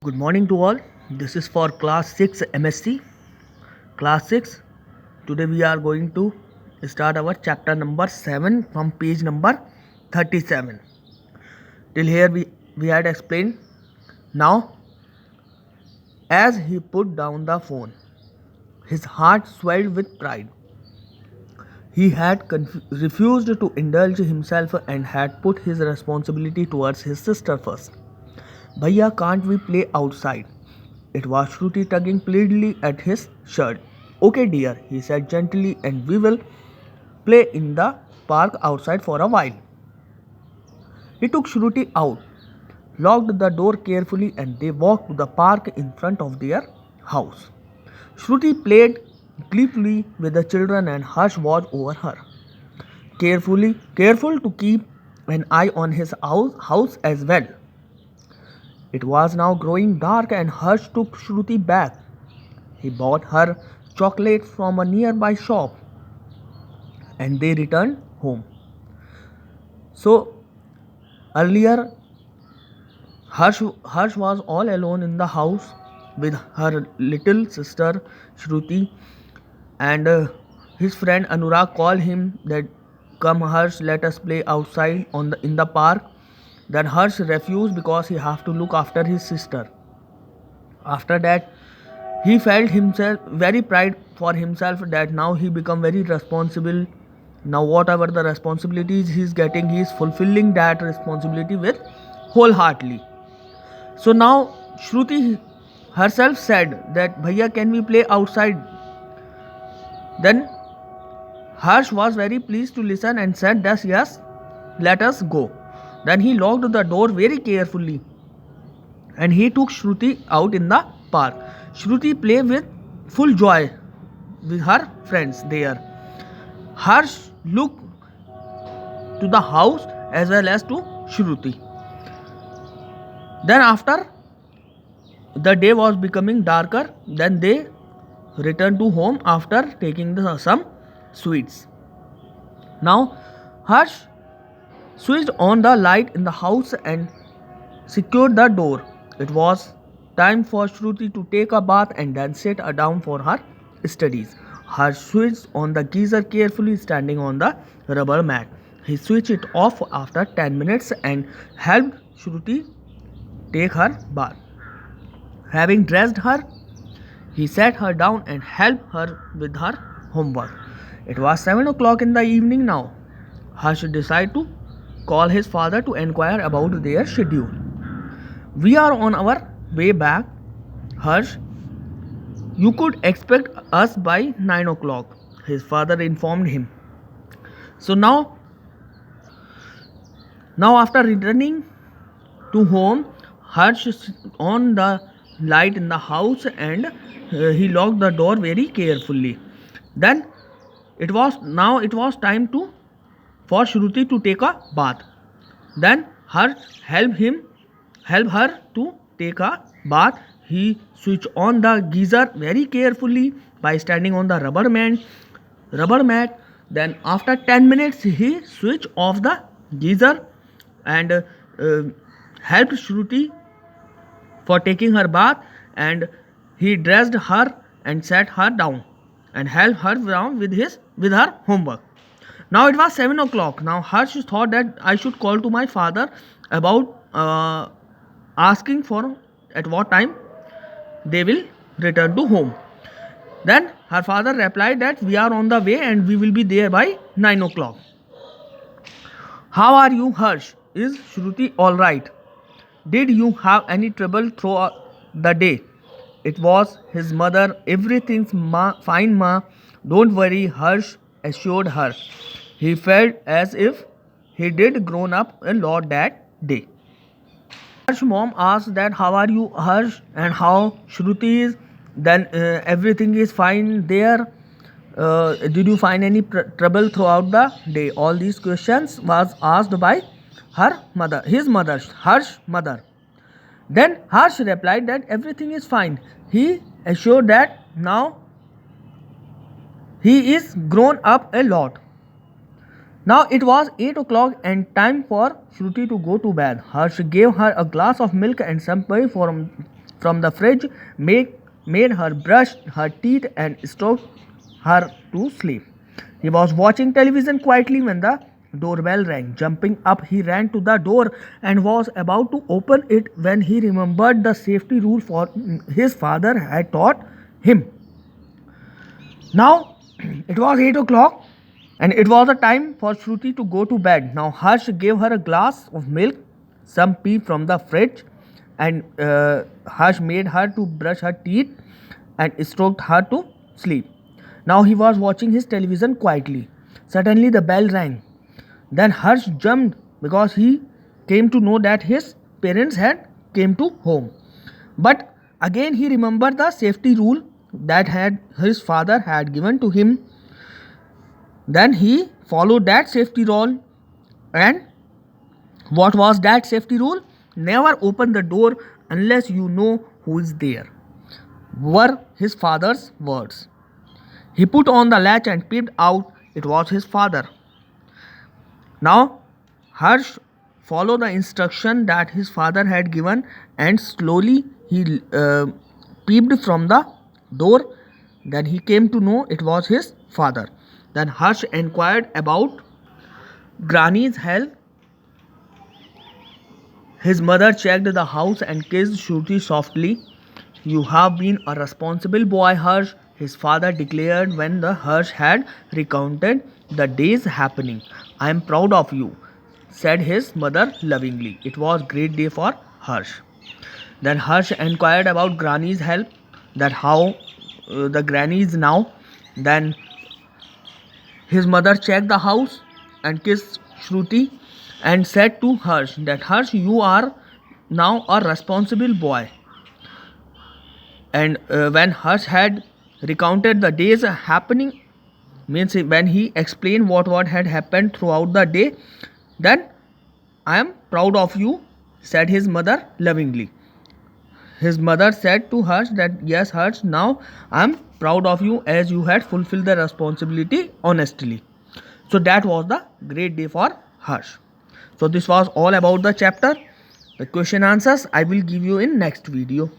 Good morning to all. This is for class 6 MSc. Class 6. Today we are going to start our chapter number 7 from page number 37. Till here we had explained. Now, as he put down the phone, his heart swelled with pride. He had refused to indulge himself and had put his responsibility towards his sister first. Bhaiya, can't we play outside? It was Shruti tugging pleadingly at his shirt. Okay, dear, he said gently, and we will play in the park outside for a while. He took Shruti out, locked the door carefully, and they walked to the park in front of their house. Shruti played gleefully with the children, and Harsh was over her, careful to keep an eye on his house as well. It was now growing dark, and Harsh took Shruti back. He bought her chocolate from a nearby shop, and they returned home. So earlier, Harsh was all alone in the house with her little sister Shruti, and his friend Anurag called him that, "Come, Harsh, let us play outside in the park." Then Harsh refused because he have to look after his sister. After that, he felt himself very pride for himself that now he become very responsible. Now whatever the responsibilities he is getting, he is fulfilling that responsibility with wholeheartedly. So now Shruti herself said that, "Bhaiya, can we play outside?" Then Harsh was very pleased to listen and said, "Thus, yes, let us go." Then he locked the door very carefully and he took Shruti out in the park. Shruti played with full joy with her friends there. Harsh looked to the house as well as to Shruti. Then after the day was becoming darker, then they returned to home after taking some sweets. Now Harsh switched on the light in the house and secured the door. It was time for Shruti to take a bath and then sit down for her studies. Harsh switched on the geyser carefully, standing on the rubber mat. He switched it off after 10 minutes and helped Shruti take her bath. Having dressed her, he sat her down and helped her with her homework. It was 7 o'clock in the evening now. Harsh decided to call his father to inquire about their schedule. "We are on our way back, Harsh. You could expect us by 9 o'clock, his father informed him. So now after returning to home, Harsh on the light in the house and he locked the door very carefully. Then it was time for Shruti to take a bath. Then Harsh help her to take a bath. He switched on the geyser very carefully by standing on the rubber mat. Then after 10 minutes he switched off the geyser and helped Shruti for taking her bath, and he dressed her and sat her down and helped her down with her homework. Now it was 7 o'clock. Now Harsh thought that I should call to my father about asking for at what time they will return to home. Then her father replied that we are on the way and we will be there by 9 o'clock. "How are you, Harsh? Is Shruti alright? Did you have any trouble throughout the day?" It was his mother. "Everything's fine, ma. Don't worry," Harsh assured her. He felt as if he did grown up a lot that day. Harsh's mom asked that, "How are you, Harsh, and how Shruti is?" Then everything is fine there. Did you find any trouble throughout the day? All these questions was asked by his mother, Harsh's mother. Then Harsh replied that everything is fine. He assured that now he is grown up a lot. Now it was 8 o'clock and time for Shruti to go to bed. Harsh gave her a glass of milk and some pie from the fridge, made her brush her teeth and stroked her to sleep. He was watching television quietly when the doorbell rang. Jumping up, he ran to the door and was about to open it when he remembered the safety rule for his father had taught him. Now it was 8 o'clock and it was a time for Shruti to go to bed. Now Harsh gave her a glass of milk, some pea from the fridge, and Harsh made her to brush her teeth and stroked her to sleep. Now he was watching his television quietly. Suddenly the bell rang. Then Harsh jumped because he came to know that his parents had came to home. But again he remembered the safety rule that had his father had given to him. Then he followed that safety rule. And what was that safety rule? Never open the door unless you know who is there, were his father's words. He put on the latch and peeped out. It was his father. Now Harsh followed the instruction that his father had given and slowly he peeped from the door. Then he came to know it was his father. Then Harsh inquired about Granny's health. His mother checked the house and kissed Shruti softly. You have been a responsible boy, Harsh, his father declared when the Harsh had recounted the day's happening. I am proud of you, said his mother lovingly. It was a great day for Harsh. Then Harsh inquired about Granny's health, that how the granny is now. Then his mother checked the house and kissed Shruti and said to Harsh that Harsh, you are now a responsible boy. And when Harsh had recounted the day's happening, means when he explained what had happened throughout the day, then I am proud of you, said his mother lovingly. His mother said to Harsh that yes Harsh, now I am proud of you as you had fulfilled the responsibility honestly. So that was the great day for Harsh. So this was all about the chapter. The question answers I will give you in next video.